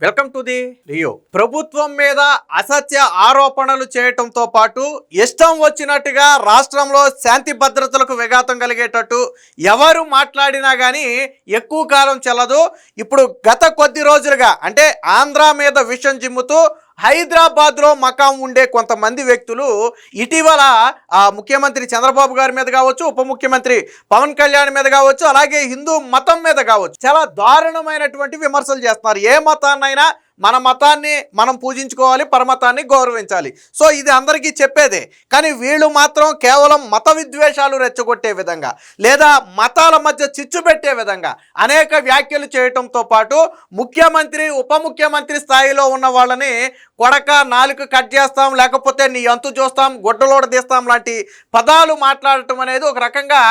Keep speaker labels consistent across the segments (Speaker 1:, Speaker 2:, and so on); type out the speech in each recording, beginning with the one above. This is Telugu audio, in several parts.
Speaker 1: Welcome to the Rio. ప్రభుత్వం మీద అసత్య ఆరోపణలు చేయటంతో పాటు ఇష్టం వచ్చినట్టుగా రాష్ట్రంలో శాంతి భద్రతలకు విఘాతం కలిగేటట్టు ఎవరు మాట్లాడినా కానీ ఎక్కువ కాలం చెల్లదు. ఇప్పుడు గత కొద్ది రోజులుగా అంటే ఆంధ్ర మీద విషం జిమ్ముతూ హైదరాబాద్లో మకాం ఉండే కొంతమంది వ్యక్తులు ఇటీవల ముఖ్యమంత్రి చంద్రబాబు గారి మీద కావచ్చు, ఉప ముఖ్యమంత్రి పవన్ కళ్యాణ్ మీద కావచ్చు, అలాగే హిందూ మతం మీద కావచ్చు చాలా దారుణమైనటువంటి విమర్శలు చేస్తున్నారు. ఏ మతాన్నైనా మన మతాన్ని మనం పూజించుకోవాలి, పరమతాన్ని గౌరవించాలి. సో ఇది అందరికీ చెప్పేదే. కానీ వీళ్ళు మాత్రం కేవలం మత విద్వేషాలు రెచ్చగొట్టే విధంగా లేదా మతాల మధ్య చిచ్చు పెట్టే విధంగా అనేక వ్యాఖ్యలు చేయటంతో పాటు ముఖ్యమంత్రి ఉప ముఖ్యమంత్రి స్థాయిలో ఉన్న వాళ్ళని కొడక నాలుక కట్ చేస్తాం, లేకపోతే నీ అంతు చూస్తాం, గొడ్డలోడ తీస్తాం లాంటి పదాలు మాట్లాడటం అనేది ఒక రకంగా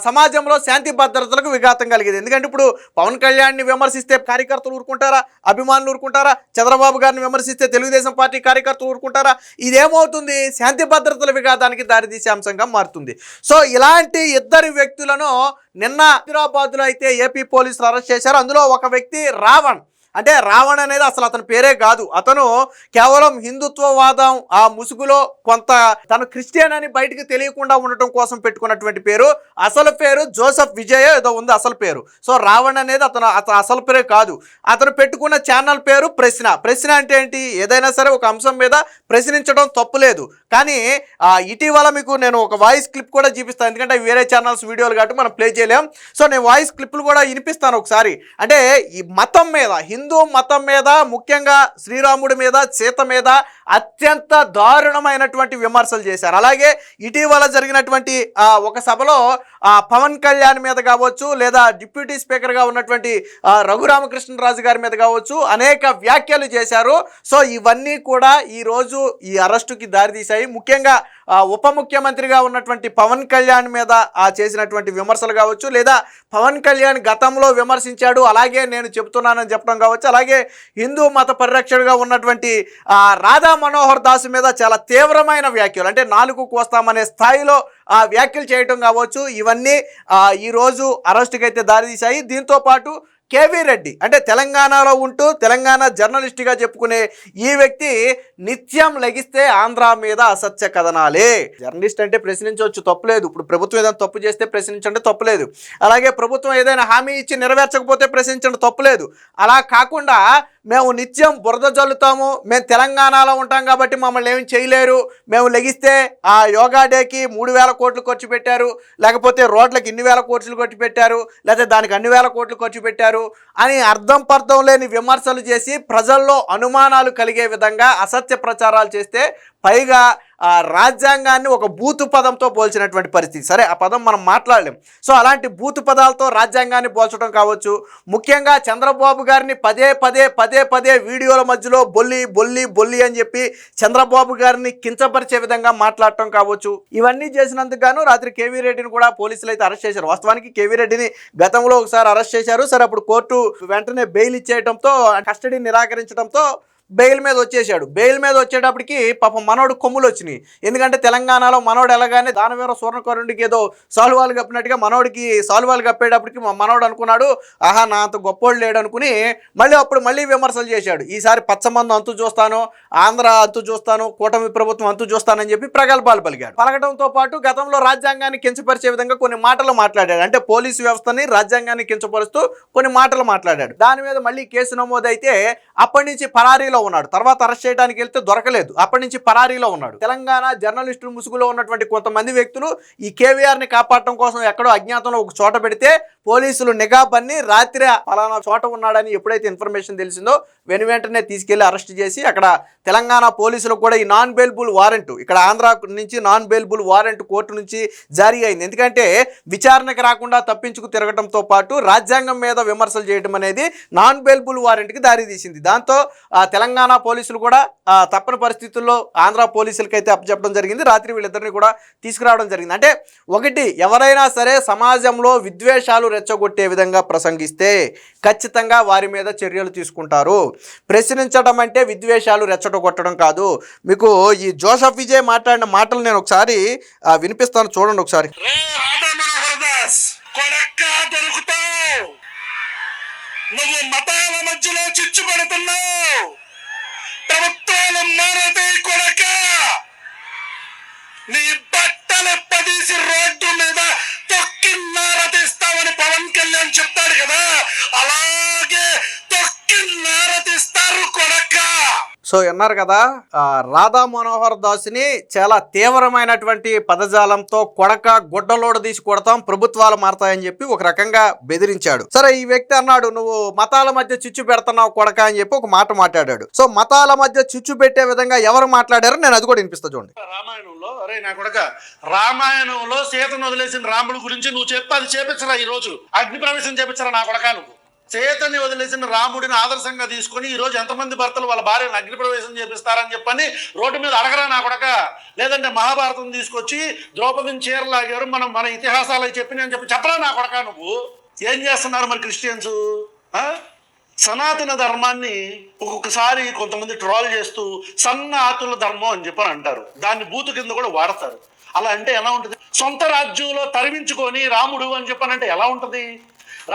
Speaker 1: సమాజంలో శాంతి భద్రతలకు విఘాతం కలిగేది. ఎందుకంటే ఇప్పుడు పవన్ కళ్యాణ్ని విమర్శిస్తే కార్యకర్తలు ఊరుకుంటారా, అభిమానులు ఊరుకుంటారా? చంద్రబాబు గారిని విమర్శిస్తే తెలుగుదేశం పార్టీ కార్యకర్తలు ఊరుకుంటారా? ఇదేమవుతుంది, శాంతి భద్రతల విఘాతానికి దారితీసే అంశంగా మారుతుంది. సో ఇలాంటి ఇద్దరు వ్యక్తులను నిన్న హైదరాబాద్లో అయితే ఏపీ పోలీసులు అరెస్ట్ చేశారు. అందులో ఒక వ్యక్తి రావణ్. అంటే రావణ్ అనేది అసలు అతని పేరే కాదు. అతను కేవలం హిందుత్వవాదం ఆ ముసుగులో కొంత తను క్రిస్టియన్ అని బయటికి తెలియకుండా ఉండటం కోసం పెట్టుకున్నటువంటి పేరు. అసలు పేరు జోసెఫ్ విజయ్ ఏదో ఉంది అసలు పేరు. సో రావణ్ అనేది అతను అసలు పేరే కాదు. అతను పెట్టుకున్న ఛానల్ పేరు ప్రశ్న అంటే ఏంటి, ఏదైనా సరే ఒక అంశం మీద ప్రశ్నించడం తప్పులేదు. కానీ ఇటీవల మీకు నేను ఒక వాయిస్ క్లిప్ కూడా చూపిస్తాను, ఎందుకంటే వేరే ఛానల్స్ వీడియోలు కాబట్టి మనం ప్లే చేయలేం. సో నేను వాయిస్ క్లిప్లు కూడా వినిపిస్తాను ఒకసారి. అంటే ఈ మతం మీద, హిందూ మతం మీద, ముఖ్యంగా శ్రీరాముడి మీద, సీత మీద అత్యంత దారుణమైనటువంటి విమర్శలు చేశారు. అలాగే ఇటీవల జరిగినటువంటి ఒక సభలో పవన్ కళ్యాణ్ మీద కావచ్చు, లేదా డిప్యూటీ స్పీకర్గా ఉన్నటువంటి రఘురామకృష్ణరాజు గారి మీద కావచ్చు అనేక వ్యాఖ్యలు చేశారు. సో ఇవన్నీ కూడా ఈరోజు ఈ అరెస్టుకి దారితీశాయి. ముఖ్యంగా ఉప ముఖ్యమంత్రిగా ఉన్నటువంటి పవన్ కళ్యాణ్ మీద చేసినటువంటి విమర్శలు కావచ్చు, లేదా పవన్ కళ్యాణ్ గతంలో విమర్శించాడు అలాగే నేను చెబుతున్నానని చెప్పడం కావచ్చు, అలాగే హిందూ మత పరిరక్షణగా ఉన్నటువంటి రాధా మనోహర్ దాస్ మీద చాలా తీవ్రమైన వ్యాఖ్యలు, అంటే నాలుగు కోస్తామనే స్థాయిలో వ్యాఖ్యలు చేయటం కావచ్చు, ఇవన్నీ ఈరోజు అరెస్టుకి అయితే దారితీశాయి. దీంతో పాటు కేవీ రెడ్డి, అంటే తెలంగాణలో ఉంటూ తెలంగాణ జర్నలిస్ట్గా చెప్పుకునే ఈ వ్యక్తి నిత్యం లెగిస్తే ఆంధ్ర మీద అసత్య కథనాలే. జర్నలిస్ట్ అంటే ప్రశ్నించవచ్చు, తప్పులేదు. ఇప్పుడు ప్రభుత్వం ఏదైనా తప్పు చేస్తే ప్రశ్నించండి, తప్పులేదు. అలాగే ప్రభుత్వం ఏదైనా హామీ ఇచ్చి నెరవేర్చకపోతే ప్రశ్నించండి, తప్పులేదు. అలా కాకుండా మేము నిత్యం బురద జల్లుతాము, మేము తెలంగాణలో ఉంటాం కాబట్టి మమ్మల్ని ఏమి చేయలేరు, మేము లెగిస్తే ఆ యోగా డేకి 3,000 కోట్లు ఖర్చు పెట్టారు, లేకపోతే రోడ్లకు ఇన్ని వేల కోట్లు ఖర్చు పెట్టారు, లేకపోతే దానికి అన్ని వేల కోట్లు ఖర్చు పెట్టారు అని అర్థం పర్థం లేని విమర్శలు చేసి ప్రజల్లో అనుమానాలు కలిగే విధంగా అసత్య ప్రచారాలు చేస్తే, పైగా రాజ్యాంగాన్ని ఒక బూతు పదంతో పోల్చినటువంటి పరిస్థితి. సరే ఆ పదం మనం మాట్లాడలేం. సో అలాంటి బూతు పదాలతో రాజ్యాంగాన్ని పోల్చడం కావచ్చు, ముఖ్యంగా చంద్రబాబు గారిని పదే వీడియోల మధ్యలో బొల్లి అని చెప్పి చంద్రబాబు గారిని కించపరిచే విధంగా మాట్లాడటం కావచ్చు, ఇవన్నీ చేసినందుకు గాను రాత్రి కేవీ రెడ్డిని కూడా పోలీసులు అయితే అరెస్ట్ చేశారు. వాస్తవానికి కేవీ రెడ్డిని గతంలో ఒకసారి అరెస్ట్ చేశారు. సరే అప్పుడు కోర్టు వెంటనే బెయిల్ ఇచ్చేయడంతో, కస్టడీ నిరాకరించడంతో బెయిల్ మీద వచ్చేసాడు. బెయిల్ మీద వచ్చేటప్పటికి పాపం మనోడు కొమ్ములు వచ్చినాయి. ఎందుకంటే తెలంగాణలో మనోడు ఎలాగానే దానవీర స్వర్ణకరుడికి ఏదో సాల్వాలు కప్పినట్టుగా మనోడికి సాల్వాలు కప్పేటప్పటికి మనోడు అనుకున్నాడు, ఆహా నా అంత గొప్పోడు లేడు అనుకుని మళ్ళీ విమర్శలు చేశాడు. ఈసారి పచ్చమందు అంతు చూస్తాను, ఆంధ్ర అంతు చూస్తాను, కూటమి ప్రభుత్వం అంతు చూస్తానని చెప్పి ప్రగల్భాలు పలికాడు. పలకడంతో పాటు గతంలో రాజ్యాంగాన్ని కించపరిచే విధంగా కొన్ని మాటలు మాట్లాడాడు. అంటే పోలీసు వ్యవస్థని, రాజ్యాంగాన్ని కించపరుస్తూ కొన్ని మాటలు మాట్లాడాడు. దాని మీద మళ్ళీ కేసు నమోదైతే అప్పటి నుంచి పరారీలో ఉన్నాడు. తర్వాత అరెస్ట్ చేయడానికి వెళ్తే దొరకలేదు, అప్పటి నుంచి పరారీలో ఉన్నాడు. తెలంగాణ జర్నలిస్టుల ముసుగులో ఉన్నటువంటి కొంతమంది వ్యక్తులు ఈ కేవీఆర్ని కాపాడటం కోసం ఎక్కడో అజ్ఞాతంలో ఒక చోట పెడితే పోలీసులు నిఘా పన్ని రాత్రి ఫలానా చోట ఉన్నాడని ఎప్పుడైతే ఇన్ఫర్మేషన్ తెలిసిందో వెంటనే తీసుకెళ్లి అరెస్ట్ చేసి, అక్కడ తెలంగాణ పోలీసులకు కూడా ఈ నాన్ బెయిలబుల్ వారెంట్, ఇక్కడ ఆంధ్ర నుంచి నాన్ బెయిలబుల్ వారెంట్ కోర్టు నుంచి జారీ అయింది. ఎందుకంటే విచారణకు రాకుండా తప్పించుకు తిరగడంతో పాటు రాజ్యాంగం మీద విమర్శలు చేయడం అనేది నాన్ బెయిలబుల్ వారెంట్కి దారి తీసింది. దాంతో తెలంగాణ పోలీసులు కూడా తప్పని పరిస్థితుల్లో ఆంధ్ర పోలీసులకి అయితే అప్పచెప్పడం జరిగింది. రాత్రి వీళ్ళిద్దరిని కూడా తీసుకురావడం జరిగింది. అంటే ఒకటి, ఎవరైనా సరే సమాజంలో విద్వేషాలు రెచ్చగొట్టే విధంగా ప్రసంగిస్తే ఖచ్చితంగా వారి మీద చర్యలు తీసుకుంటారు. ప్రశ్నించడం అంటే విద్వేషాలు రెచ్చగొట్టడం కాదు. మీకు ఈ జోసెఫ్ విజయ్ మాట్లాడిన మాటలు నేను ఒకసారి వినిపిస్తాను, చూడండి ఒకసారి.
Speaker 2: నువ్వు మతాల మధ్యలో చిచ్చు పెడుతున్నావు. ప్రభుత్వాలు మారతే కొడక నీ బట్టలు పదీసి రోడ్డు మీద తొక్కి నారతీస్తామని పవన్ కళ్యాణ్ చెప్తాడు కదా, అలాగే తొక్కి నారతీస్తారు కొడక.
Speaker 1: సో విన్నారు కదా, రాధా మనోహర్ దాస్ని చాలా తీవ్రమైనటువంటి పదజాలంతో కొడక గుడ్డలోడు తీసి కొడతాం, ప్రభుత్వాలు మారతాయని చెప్పి ఒక రకంగా బెదిరించాడు. సరే, ఈ వ్యక్తి అన్నాడు నువ్వు మతాల మధ్య చిచ్చు పెడుతున్నావు కొడక అని చెప్పి ఒక మాట మాట్లాడాడు. సో మతాల మధ్య చిచ్చు పెట్టే విధంగా ఎవరు మాట్లాడారో నేను అది కూడా వినిపిస్తా చూడండి.
Speaker 2: రామాయణంలో అరే నా కొడక, రామాయణంలో సీతను వదిలేసిన రాముడి గురించి నువ్వు చెప్పి అది చేపించరా, ఈ రోజు అగ్ని ప్రవేశం చేపించరా నా కొడక. నువ్వు సీతని వదిలేసిన రాముడిని ఆదర్శంగా తీసుకొని ఈ రోజు ఎంతమంది భర్తలు వాళ్ళ భార్యను అగ్ని ప్రవేశం చేపిస్తారని చెప్పని రోడ్డు మీద అడగరా నా కొడక. లేదంటే మహాభారతం తీసుకొచ్చి ద్రౌపదిని చీరలాగారు మన ఇతిహాసాలు చెప్పి అని చెప్పరా నా కొడక. నువ్వు ఏం చేస్తున్నారు మరి క్రిస్టియన్స్? సనాతన ధర్మాన్ని ఒక్కొక్కసారి కొంతమంది ట్రోల్ చేస్తూ సన్నాతుల ధర్మం అని చెప్పని అంటారు, దాన్ని బూతు కింద కూడా వాడతారు. అలా అంటే ఎలా ఉంటుంది? సొంత రాజ్యంలో తరిమించుకొని రాముడు అని చెప్పనంటే ఎలా ఉంటుంది?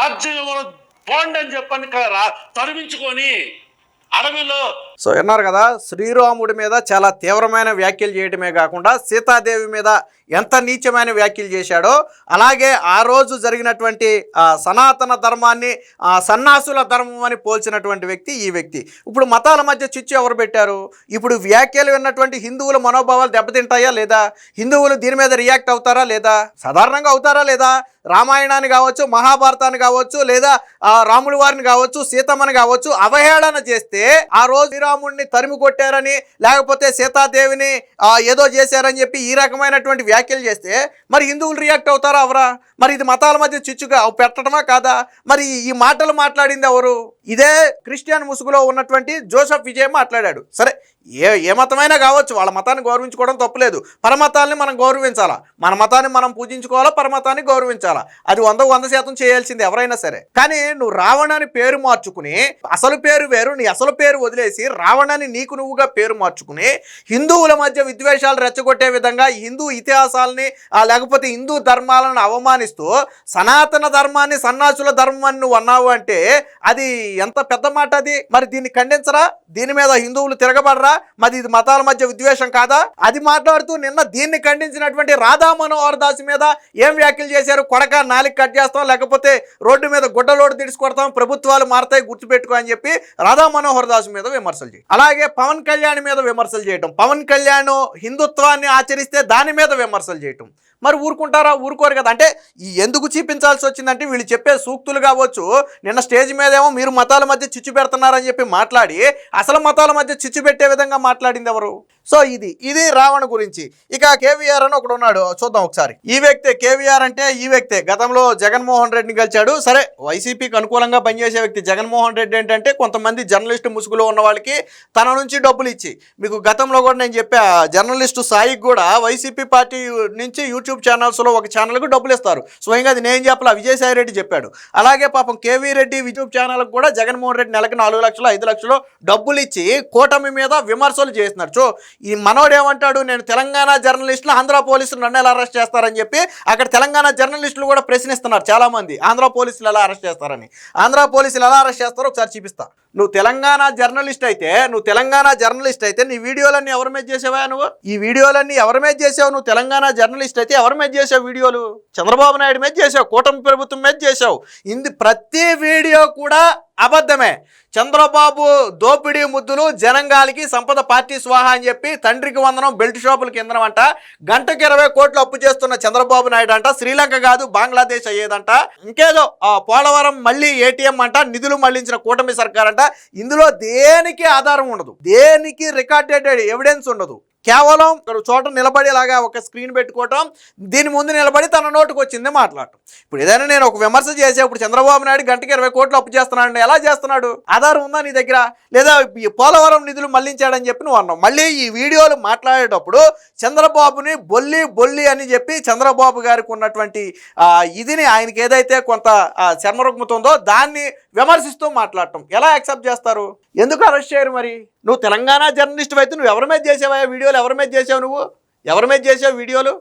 Speaker 2: రాజ్యంలో పోండి అని చెప్పని తరిమించుకొని అడవిలో.
Speaker 1: సో విన్నారు కదా, శ్రీరాముడి మీద చాలా తీవ్రమైన వ్యాఖ్యలు చేయడమే కాకుండా సీతాదేవి మీద ఎంత నీచమైన వ్యాఖ్యలు చేశాడో, అలాగే ఆ రోజు జరిగినటువంటి సనాతన ధర్మాన్ని సన్నాసుల ధర్మం అని పోల్చినటువంటి వ్యక్తి ఈ వ్యక్తి. ఇప్పుడు మతాల మధ్య చిచ్చు ఎవరు పెట్టారు? ఇప్పుడు వ్యాఖ్యలు విన్నటువంటి హిందువుల మనోభావాలు దెబ్బతింటాయా లేదా? హిందువులు దీని మీద రియాక్ట్ అవుతారా లేదా? సాధారణంగా అవుతారా లేదా? రామాయణాన్ని కావచ్చు, మహాభారతాన్ని కావచ్చు, లేదా రాముడి వారిని కావచ్చు, సీతమ్మని కావచ్చు అవహేళన చేస్తే, ఆ రోజు శ్రీరాముడిని తరిమి కొట్టారని లేకపోతే సీతాదేవిని ఏదో చేశారని చెప్పి ఈ రకమైనటువంటి వ్యాఖ్యలు చేస్తే మరి హిందువులు రియాక్ట్ అవుతారా అవరా? మరి ఇది మతాల మధ్య చిచ్చుగా పెట్టడమా కాదా? మరి ఈ మాటలు మాట్లాడింది ఎవరు? ఇదే క్రిస్టియన్ ముసుగులో ఉన్నటువంటి జోసెఫ్ విజయ్ మాట్లాడాడు. సరే, ఏ మతమైనా కావచ్చు, వాళ్ళ మతాన్ని గౌరవించుకోవడం తప్పులేదు. పరమతాల్ని మనం గౌరవించాలా, మన మతాన్ని మనం పూజించుకోవాలా, పరమతాన్ని గౌరవించాలా. అది 100% చేయాల్సింది ఎవరైనా సరే. కానీ నువ్వు రావణాని పేరు మార్చుకుని, అసలు పేరు వేరు, నీ అసలు పేరు వదిలేసి రావణాని నీకు నువ్వుగా పేరు మార్చుకుని హిందువుల మధ్య విద్వేషాలు రెచ్చగొట్టే విధంగా హిందూ ఇతిహాసాలని లేకపోతే హిందూ ధర్మాలను అవమానిస్తూ సనాతన ధర్మాన్ని సన్నాసుల ధర్మాన్ని నువ్వు అన్నావు అంటే అది ఎంత పెద్ద మాట అది. మరి దీన్ని ఖండించరా? దీని మీద హిందువులు తిరగబడరా? మరి ఇది మతాల మధ్య విద్వేషం కాదా? అది మాట్లాడుతూ నిన్న దీన్ని ఖండించినటువంటి రాధా మనోహర్ దాస్ మీద ఏం వ్యాఖ్యలు చేశారు? కొడక నాలిక కట్ చేస్తాం, లేకపోతే రోడ్డు మీద గుడ్డలోడు దిడిచి కొడతాం, ప్రభుత్వాలు మారతాయి గుర్తుపెట్టుకో అని చెప్పి రాధా మనోహర్ దాస్ మీద విమర్శలు చేయడం, అలాగే పవన్ కళ్యాణ్ మీద విమర్శలు చేయటం, పవన్ కళ్యాణ్ హిందుత్వాన్ని ఆచరిస్తే దాని మీద విమర్శలు చేయటం. మరి ఊరుకుంటారా? ఊరుకోరు కదా. అంటే ఎందుకు చూపించాల్సి వచ్చిందంటే వీళ్ళు చెప్పే సూక్తులు కావచ్చు, నిన్న స్టేజ్ మీద ఏమో మీరు మతాల మధ్య చిచ్చు పెడుతున్నారని చెప్పి మాట్లాడి అసలు మతాల మధ్య చిచ్చు పెట్టే విధంగా మాట్లాడింది ఎవరు? సో ఇది రావణ గురించి. ఇక కేవీఆర్ అని ఒకడు ఉన్నాడు, చూద్దాం ఒకసారి. ఈ వ్యక్తే కేవీఆర్ అంటే ఈ వ్యక్తే గతంలో జగన్మోహన్ రెడ్డిని గెలిచాడు. సరే, వైసీపీకి అనుకూలంగా పనిచేసే వ్యక్తి జగన్మోహన్ రెడ్డి. ఏంటంటే కొంతమంది జర్నలిస్టు ముసుగులో ఉన్న వాళ్ళకి తన నుంచి డబ్బులు ఇచ్చి, మీకు గతంలో కూడా నేను చెప్పా, జర్నలిస్టు సాయికి కూడా వైసీపీ పార్టీ నుంచి యూట్యూబ్ ఛానల్స్లో ఒక ఛానల్కు డబ్బులు ఇస్తారు. స్వయంగా అది నేను చెప్పాల, విజయసాయి రెడ్డి చెప్పాడు. అలాగే పాపం కేవీ రెడ్డి యూట్యూబ్ ఛానల్కి కూడా జగన్మోహన్ రెడ్డి నెలకు 4 లక్షలు 5 లక్షలు డబ్బులు ఇచ్చి కూటమి మీద విమర్శలు చేస్తున్నారు. సో ఈ మనోడు ఏమంటాడు, నేను తెలంగాణ జర్నలిస్టులు ఆంధ్ర పోలీసులు నన్ను ఎలా అరెస్ట్ చేస్తారని చెప్పి అక్కడ తెలంగాణ జర్నలిస్టులు కూడా ప్రశ్నిస్తున్నారు చాలామంది. ఆంధ్ర పోలీసులు ఎలా అరెస్ట్ చేస్తారని. ఆంధ్ర పోలీసులు ఎలా అరెస్ట్ చేస్తారో ఒకసారి చూపిస్తా. నువ్వు తెలంగాణ జర్నలిస్ట్ అయితే నీ వీడియోలన్నీ ఎవరి మీద చేసావా? నువ్వు ఈ వీడియోలన్నీ ఎవరి మీద చేసావు? నువ్వు తెలంగాణ జర్నలిస్ట్ అయితే ఎవరి మీద చేసావు వీడియోలు? చంద్రబాబు నాయుడు మీద చేసావు, కూటమి ప్రభుత్వం మీద చేసావు. ప్రతి వీడియో కూడా అబద్ధమే. చంద్రబాబు దోపిడీ ముద్దులు, జనంగాలికి సంపద పార్టీ స్వాహా అని చెప్పి తండ్రికి వందనం, బెల్ట్ షాపుల కిందనం అంట, గంటకి 20 కోట్లు అప్పు చేస్తున్న చంద్రబాబు నాయుడు అంట, శ్రీలంక కాదు బంగ్లాదేశ్ అయ్యేదంట, ఇంకేదో పోలవరం మళ్ళీ ఏటీఎం అంట, నిధులు మళ్లించిన కూటమి సర్కార్ అంట. ఇందులో దేనికి ఆధారం ఉండదు, దేనికి రికార్డెడ్ ఎవిడెన్స్ ఉండదు. కేవలం ఇక్కడ చోట నిలబడేలాగా ఒక స్క్రీన్ పెట్టుకోవటం, దీని ముందు నిలబడి తన నోటుకు వచ్చింది మాట్లాడటం. ఇప్పుడు ఏదైనా నేను ఒక విమర్శ చేసే, ఇప్పుడు చంద్రబాబు నాయుడు గంటకి 20 కోట్లు అప్పు చేస్తున్నాడు, ఎలా చేస్తున్నాడు? ఆధారం ఉందా నీ దగ్గర? లేదా పోలవరం నిధులు మళ్లించాడని చెప్పి నువ్వు అన్నావు. మళ్ళీ ఈ వీడియోలు మాట్లాడేటప్పుడు చంద్రబాబుని బొల్లి అని చెప్పి చంద్రబాబు గారికి ఉన్నటువంటి ఇదిని, ఆయనకి ఏదైతే కొంత చర్మరుగ్మత ఉందో దాన్ని విమర్శిస్తూ మాట్లాడటం ఎలా యాక్సెప్ట్ చేస్తారు? ఎందుకు అరెస్ట్ చేయరు? మరి నువ్వు తెలంగాణ జర్నలిస్ట్ అయితే నువ్వు ఎవరి మీద చేసావా వీడియోలు? ఎవరి మీద చేసావు? నువ్వు ఎవరి మీద చేసావు వీడియోలు?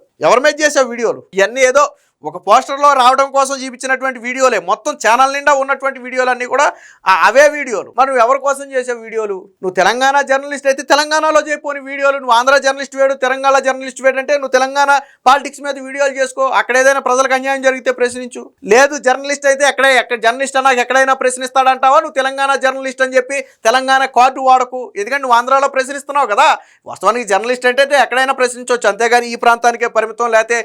Speaker 1: ఇవన్నీ ఏదో ఒక పోస్టర్లో రావడం కోసం చూపించినటువంటి వీడియోలే, మొత్తం ఛానల్ నిండా ఉన్నటువంటి వీడియోలన్నీ కూడా అవే వీడియోలు. మరి నువ్వు ఎవరి కోసం చేసే వీడియోలు? నువ్వు తెలంగాణ జర్నలిస్ట్ అయితే తెలంగాణలో చేయపోని వీడియోలు, నువ్వు ఆంధ్ర జర్నలిస్ట్ వేడు, తెలంగాణ జర్నలిస్ట్ వేడు అంటే నువ్వు తెలంగాణ పాలిటిక్స్ మీద వీడియోలు చేసుకో. అక్కడ ఏదైనా ప్రజలకు అన్యాయం జరిగితే ప్రశ్నించు. లేదు జర్నలిస్ట్ అయితే ఎక్కడ జర్నలిస్ట్ అన్నా ఎక్కడైనా ప్రశ్నిస్తాడంటావా? నువ్వు తెలంగాణ జర్నలిస్ట్ అని చెప్పి తెలంగాణ కార్డు వాడకు. ఎందుకంటే నువ్వు ఆంధ్రాలో ప్రశ్నిస్తున్నావు కదా. వాస్తవానికి జర్నలిస్ట్ అంటే ఎక్కడైనా ప్రశ్నించవచ్చు, అంతేగాని ఈ ప్రాంతానికే పరిమితం, లేకపోతే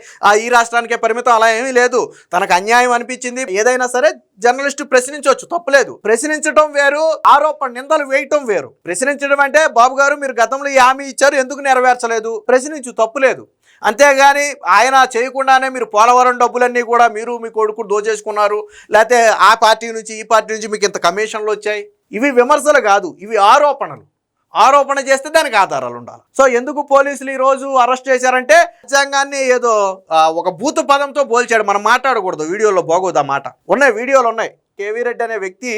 Speaker 1: ఈ రాష్ట్రానికే పరిమితం అలా ఏమీ లేదు. తనకు అన్యాయం అనిపించింది ఏదైనా సరే జర్నలిస్టు ప్రశ్నించవచ్చు, తప్పులేదు. ప్రశ్నించడం వేరు, ఆరోపణ నిందలు వేయటం వేరు. ప్రశ్నించడం అంటే బాబు గారు మీరు గతంలో ఈ హామీ ఇచ్చారు, ఎందుకు నెరవేర్చలేదు, ప్రశ్నించు, తప్పులేదు. అంతేగాని ఆయన చేయకుండానే మీరు పోలవరం డబ్బులన్నీ కూడా మీరు మీ కొడుకు దోచేసుకున్నారు, లేకపోతే ఆ పార్టీ నుంచి ఈ పార్టీ నుంచి మీకు ఇంత కమిషన్లు వచ్చాయి, ఇవి విమర్శలు కాదు, ఇవి ఆరోపణలు. ఆరోపణ చేస్తే దానికి ఆధారాలు ఉండాలి. సో ఎందుకు పోలీసులు ఈరోజు అరెస్ట్ చేశారంటే రాజ్యాంగాన్ని ఏదో ఒక బూతు పదంతో పోల్చాడు. మనం మాట్లాడకూడదు, వీడియోలో బాగోదు ఆ మాట. ఉన్నాయి, వీడియోలు ఉన్నాయి. కేవీ రెడ్డి అనే వ్యక్తి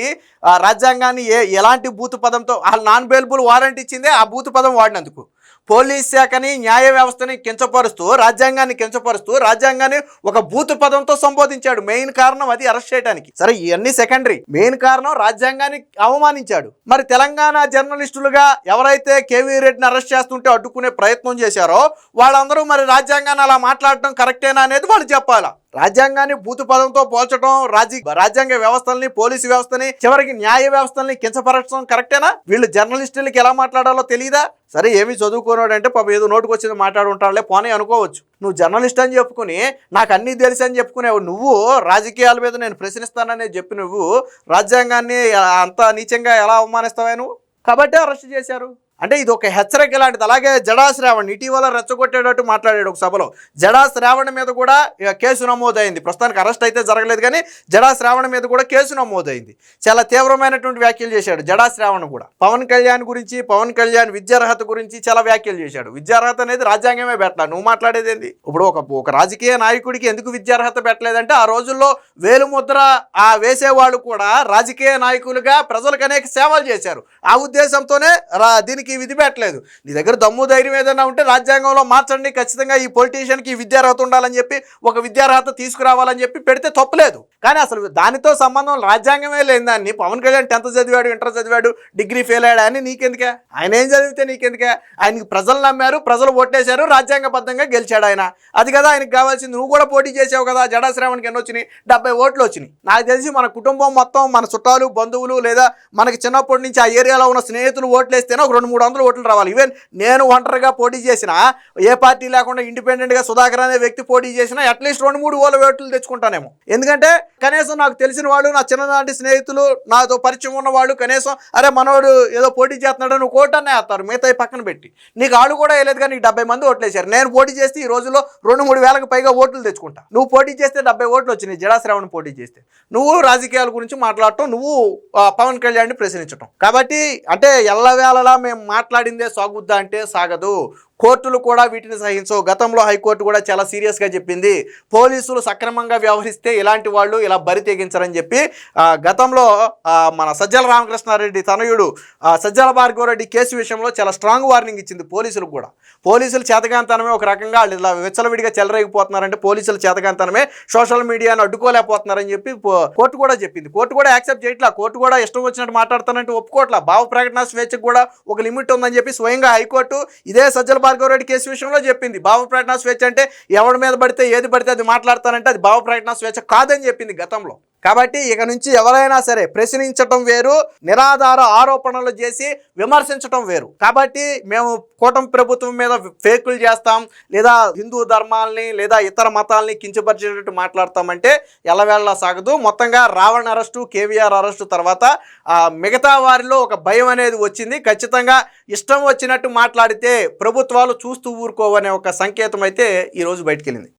Speaker 1: రాజ్యాంగాన్ని ఎలాంటి బూతు పదంతో, నాన్ బెయిలబుల్ వారెంట్ ఇచ్చిందే ఆ బూతు పదం వాడినందుకు. పోలీస్ శాఖని, న్యాయ వ్యవస్థని కించపరుస్తూ, రాజ్యాంగాన్ని కించపరుస్తూ, రాజ్యాంగాన్ని ఒక బూతు పదంతో సంబోధించాడు. మెయిన్ కారణం అది అరెస్ట్ చేయడానికి. సరే ఇవన్నీ సెకండరీ, మెయిన్ కారణం రాజ్యాంగాన్ని అవమానించాడు. మరి తెలంగాణ జర్నలిస్టులుగా ఎవరైతే కేవీ రెడ్డిని అరెస్ట్ చేస్తుంటే అడ్డుకునే ప్రయత్నం చేశారో వాళ్ళందరూ మరి రాజ్యాంగాన్ని అలా మాట్లాడటం కరెక్టేనా అనేది వాళ్ళు చెప్పాలా. రాజ్యాంగాన్ని బూతు పదంతో పోల్చడం, రాజ్యాంగ వ్యవస్థల్ని, పోలీసు వ్యవస్థని, చివరికి న్యాయ వ్యవస్థల్ని కించపరచడం కరెక్టేనా? వీళ్ళు జర్నలిస్టులకి ఎలా మాట్లాడాలో తెలియదా? సరే ఏమి చదువుకోనాడు అంటే పాపం ఏదో నోటుకు వచ్చింది మాట్లాడుంటాడులే పోనీ అనుకోవచ్చు. నువ్వు జర్నలిస్ట్ అని చెప్పుకుని నాకు అన్నీ తెలుసు అని చెప్పుకునేవు నువ్వు, రాజకీయాల మీద నేను ప్రశ్నిస్తాననే చెప్పి నువ్వు రాజ్యాంగాన్ని అంత నీచంగా ఎలా అవమానిస్తావా నువ్వు? కాబట్టి అరెస్ట్ చేశారు. అంటే ఇది ఒక హెచ్చరిక లాంటిది. అలాగే జడా శ్రావణ్ ఇటీవల రెచ్చగొట్టేటట్టు మాట్లాడాడు ఒక సభలో. జడా శ్రావణ్ మీద కూడా కేసు నమోదైంది. ప్రస్తుతానికి అరెస్ట్ అయితే జరగలేదు, కానీ జడా శ్రావణ్ మీద కూడా కేసు నమోదైంది. చాలా తీవ్రమైనటువంటి వ్యాఖ్యలు చేశాడు జడా శ్రావణ్ కూడా. పవన్ కళ్యాణ్ గురించి, పవన్ కళ్యాణ్ విద్యార్హత గురించి చాలా వ్యాఖ్యలు చేశాడు. విద్యార్హత అనేది రాజ్యాంగమే పెట్టాలి, నువ్వు మాట్లాడేది ఏంది? ఇప్పుడు ఒక రాజకీయ నాయకుడికి ఎందుకు విద్యార్హత పెట్టలేదంటే ఆ రోజుల్లో వేలుముద్ర వేసేవాళ్ళు కూడా రాజకీయ నాయకులుగా ప్రజలకు అనేక సేవలు చేశారు. ఆ ఉద్దేశంతోనే దీనికి విధి పెట్టలేదు. నీ దగ్గర దమ్ము ధైర్యం ఏదైనా ఉంటే రాజ్యాంగంలో మార్చండి, ఖచ్చితంగా ఈ పొలిటీషియన్కి ఈ విద్యార్హత ఉండాలని చెప్పి ఒక విద్యార్హత తీసుకురావాలని చెప్పి పెడితే తప్పులేదు. కానీ అసలు దానితో సంబంధం రాజ్యాంగమే లేని దాన్ని పవన్ కళ్యాణ్ 10th చదివాడు, ఇంటర్ చదివాడు, డిగ్రీ ఫెయిల్ అయ్యాడు అని నీకెందుకే? ఆయన ఏం చదివితే నీకెందుకే? ఆయనకి ప్రజలు నమ్మారు, ప్రజలు ఓటేశారు, రాజ్యాంగబద్ధంగా గెలిచాడు ఆయన. అది కదా ఆయనకు కావాల్సింది. నువ్వు కూడా పోటీ చేసావు కదా. జడా శ్రావణ్కి ఎన్ని వచ్చినాయి? 70 ఓట్లు వచ్చినాయి. నాకు తెలిసి మన కుటుంబం మొత్తం, మన చుట్టాలు, బంధువులు, లేదా మనకి చిన్నప్పటి నుంచి ఆ ఏరియాలో ఉన్న స్నేహితులు ఓట్లేస్తేనే ఒక 200-300 ఓట్లు రావాలి. ఈవెన్ నేను ఒంటరిగా పోటీ చేసినా, ఏ పార్టీ లేకుండా ఇండిపెండెంట్గా సుధాకర్ అనే వ్యక్తి పోటీ చేసినా అట్లీస్ట్ 2-3 ఓట్లు తెచ్చుకుంటానేమో. ఎందుకంటే కనీసం నాకు తెలిసిన వాళ్ళు, నా చిన్ననాటి స్నేహితులు, నాతో పరిచయం ఉన్న వాళ్ళు కనీసం అరే మనోడు ఏదో పోటీ చేస్తున్నాడు నువ్వు కోటనే వేస్తారు, మిగతా పక్కన పెట్టి. నీకు ఆడు కూడా వేయలేదు కానీ నీకు 70 మంది ఓట్లు వేశారు. నేను పోటీ చేస్తే ఈ రోజుల్లో 2-3 వేలకు పైగా ఓట్లు తెచ్చుకుంటా. నువ్వు పోటీ చేస్తే 70 ఓట్లు వచ్చినాయి. జడా శ్రావణ్ పోటీ చేస్తే నువ్వు రాజకీయాల గురించి మాట్లాడటం, నువ్వు పవన్ కళ్యాణ్ని ప్రశ్నించడం. కాబట్టి అంటే ఎల్లవేళలా మేము మాట్లాడిందే సాగుద్దా అంటే సాగదు. కోర్టులు కూడా వీటిని సహించవు. గతంలో హైకోర్టు కూడా చాలా సీరియస్గా చెప్పింది, పోలీసులు సక్రమంగా వ్యవహరిస్తే ఇలాంటి వాళ్ళు ఇలా బరి తెగించరని చెప్పి. గతంలో మన సజ్జల రామకృష్ణారెడ్డి తనయుడు సజ్జల భార్గవరెడ్డి కేసు విషయంలో చాలా స్ట్రాంగ్ వార్నింగ్ ఇచ్చింది పోలీసులకు కూడా. పోలీసులు చేతగాంతనమే ఒక రకంగా ఇలా విచ్చలవిడిగా చెలరేగిపోతున్నారంటే పోలీసులు చేతగాంతనమే, సోషల్ మీడియాను అడ్డుకోలేకపోతున్నారని చెప్పి కోర్టు కూడా చెప్పింది. కోర్టు కూడా యాక్సెప్ట్ చేయట్లా. కోర్టు కూడా ఇష్టం వచ్చినట్టు మాట్లాడతానంటే ఒప్పుకోవట్లా. భావ ప్రకటన స్వేచ్ఛకు కూడా ఒక లిమిట్ ఉందని చెప్పి స్వయంగా హైకోర్టు ఇదే సజ్జల భార్గవరెడ్డి కేసు విషయంలో చెప్పింది. భావ ప్రకటన స్వేచ్ఛ అంటే ఎవరి మీద పడితే ఏది పడితే అది మాట్లాడతానంటే అది భావ ప్రకటన స్వేచ్ఛ కాదని చెప్పింది గతంలో. కాబట్టి ఇక నుంచి ఎవరైనా సరే ప్రశ్నించటం వేరు, నిరాధార ఆరోపణలు చేసి విమర్శించటం వేరు. కాబట్టి మేము కూటమి ప్రభుత్వం మీద ఫేకులు చేస్తాం, లేదా హిందూ ధర్మాల్ని లేదా ఇతర మతాల్ని కించపరిచేటట్టు మాట్లాడతామంటే ఎల్లవేళలా సాగదు. మొత్తంగా రావణ్ అరెస్టు, కేవీఆర్ అరెస్టు తర్వాత మిగతా వారిలో ఒక భయం అనేది వచ్చింది. ఖచ్చితంగా ఇష్టం వచ్చినట్టు మాట్లాడితే ప్రభుత్వాలు చూస్తూ ఊరుకోవనే ఒక సంకేతం అయితే ఈరోజు బయటకెళ్ళింది.